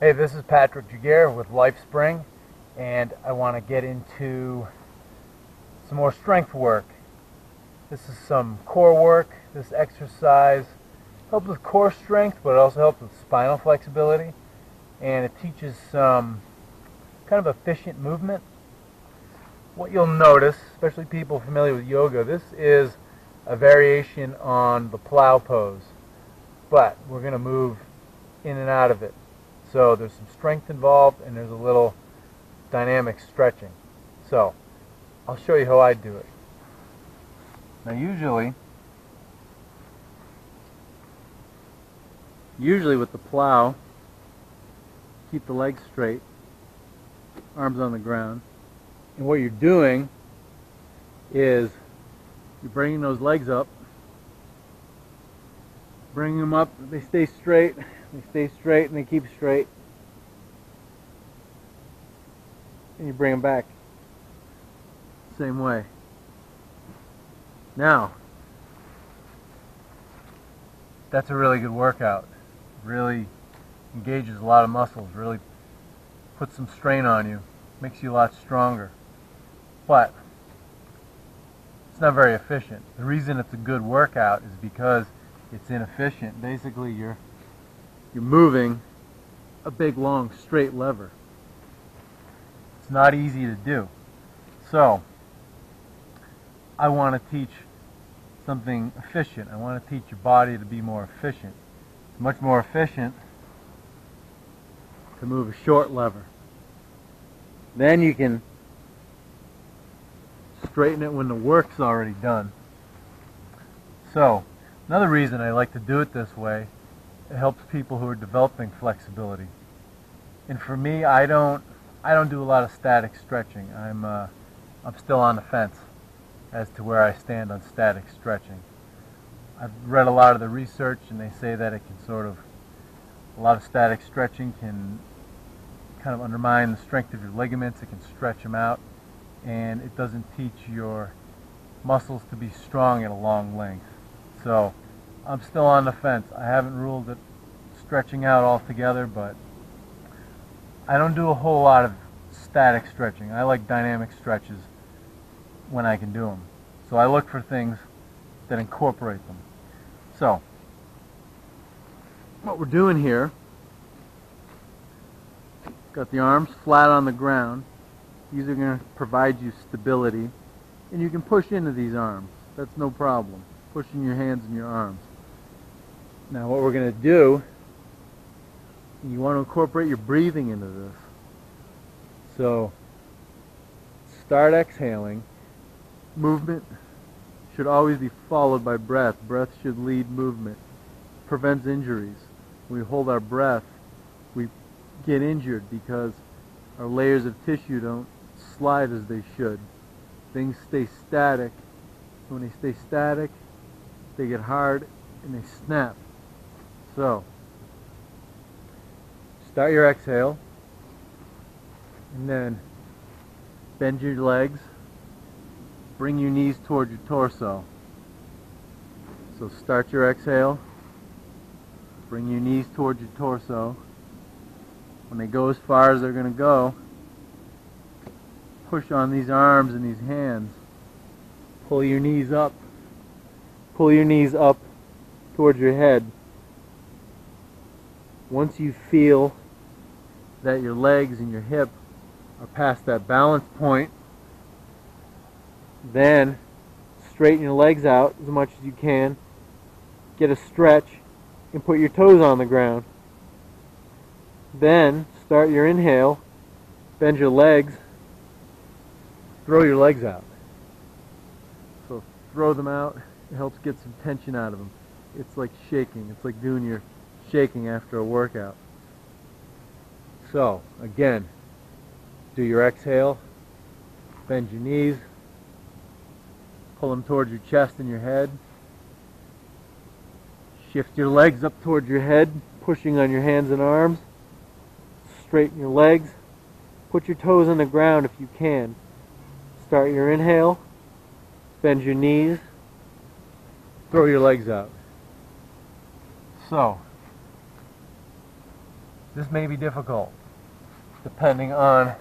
Hey, this is Patrick Jaguar with LifeSpring, and I want to get into some more strength work. This is some core work. This exercise helps with core strength, but it also helps with spinal flexibility, and it teaches some kind of efficient movement. What you'll notice, especially people familiar with yoga, this is a variation on the Plough Pose, but we're going to move in and out of it. So there's some strength involved and there's a little dynamic stretching. So I'll show you how I do it. Now usually with the plow, keep the legs straight, arms on the ground. And what you're doing is you're bringing those legs up, bring them up, they stay straight, and they keep straight. And you bring them back. Same way. Now, that's a really good workout. Really engages a lot of muscles, really puts some strain on you, makes you a lot stronger. But it's not very efficient. The reason it's a good workout is because it's inefficient. Basically, you're moving a big, long, straight lever. It's not easy to do. So, I want to teach something efficient. I want to teach your body to be more efficient. It's much more efficient to move a short lever. Then you can straighten it when the work's already done. So, another reason I like to do it this way, it helps people who are developing flexibility. And for me, I don't do a lot of static stretching. I'm still on the fence as to where I stand on static stretching. I've read a lot of the research, and they say that it can a lot of static stretching can kind of undermine the strength of your ligaments. It can stretch them out, and it doesn't teach your muscles to be strong at a long length. So I'm still on the fence. I haven't ruled it stretching out altogether, but I don't do a whole lot of static stretching. I like dynamic stretches when I can do them. So I look for things that incorporate them. So what we're doing here, got the arms flat on the ground. These are going to provide you stability, and you can push into these arms. That's no problem. Pushing your hands and your arms. Now what we're going to do, you want to incorporate your breathing into this. So start exhaling. Movement should always be followed by breath. Breath should lead movement. Prevents injuries. When we hold our breath, we get injured because our layers of tissue don't slide as they should. Things stay static. When they stay static, they get hard and they snap. So, start your exhale, and then bend your legs, bring your knees towards your torso. So start your exhale, bring your knees towards your torso. When they go as far as they're going to go, push on these arms and these hands. Pull your knees up. Pull your knees up towards your head. Once you feel that your legs and your hip are past that balance point, then straighten your legs out as much as you can. Get a stretch and put your toes on the ground. Then start your inhale, bend your legs, throw your legs out. So throw them out, it helps get some tension out of them. It's like shaking, it's like doing your shaking after a workout. So again, do your exhale, bend your knees, pull them towards your chest and your head. Shift your legs up towards your head, pushing on your hands and arms. Straighten your legs. Put your toes on the ground if you can. Start your inhale. Bend your knees. Throw your legs out. So, This may be difficult depending on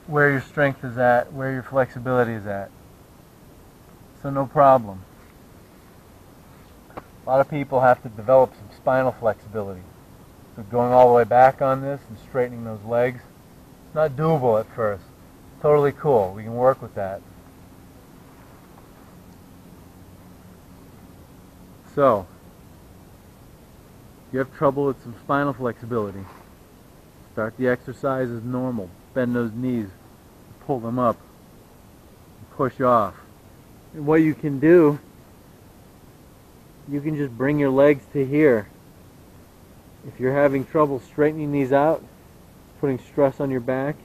where your strength is at, where your flexibility is at. So no problem. A lot of people have to develop some spinal flexibility. So going all the way back on this and straightening those legs, it's not doable at first. Totally cool. We can work with that. So, you have trouble with some spinal flexibility. Start the exercise as normal. Bend those knees, pull them up, and push off. And what you can do, you can just bring your legs to here. If you're having trouble straightening these out, putting stress on your back,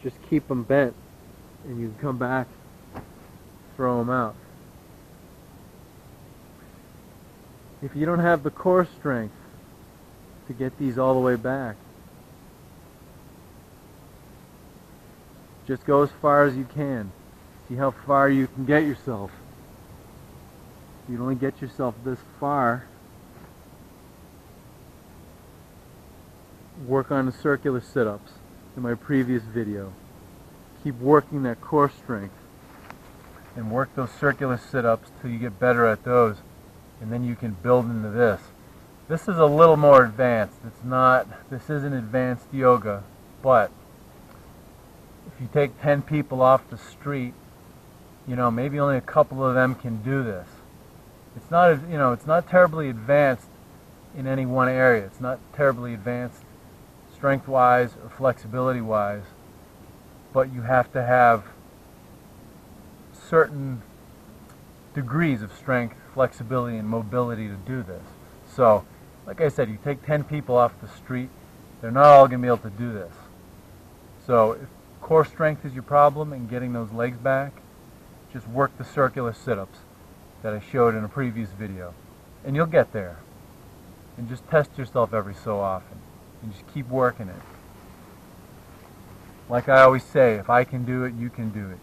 just keep them bent and you can come back, throw them out. If you don't have the core strength to get these all the way back, just go as far as you can. See how far you can get yourself. If you only get yourself this far, work on the circular sit-ups in my previous video. Keep working that core strength and work those circular sit-ups till you get better at those, and then you can build into this. This is a little more advanced. This isn't advanced yoga, but if you take 10 people off the street, maybe only a couple of them can do this. It's not, it's not terribly advanced in any one area. It's not terribly advanced strength-wise or flexibility-wise, but you have to have certain degrees of strength, flexibility, and mobility to do this. So, like I said, you take 10 people off the street, they're not all going to be able to do this. So, if core strength is your problem and getting those legs back, just work the circular sit-ups that I showed in a previous video, and you'll get there. And just test yourself every so often, and just keep working it. Like I always say, if I can do it, you can do it.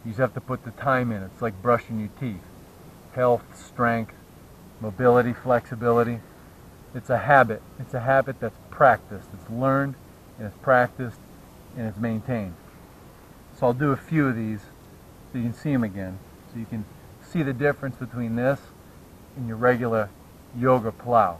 You just have to put the time in. It's like brushing your teeth. Health, strength, mobility, flexibility. It's a habit. It's a habit that's practiced. It's learned, and it's practiced, and it's maintained. So I'll do a few of these so you can see them again. So you can see the difference between this and your regular yoga plow.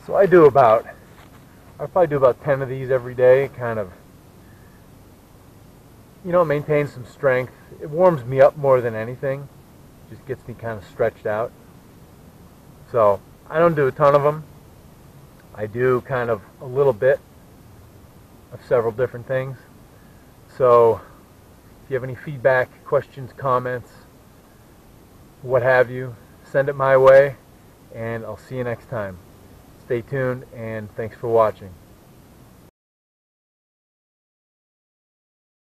So I probably do about 10 of these every day, kind of, maintain some strength. It warms me up more than anything. Just gets me kind of stretched out. So I don't do a ton of them. I do kind of a little bit of several different things. So if you have any feedback, questions, comments, what have you, send it my way, and I'll see you next time. Stay tuned, and thanks for watching.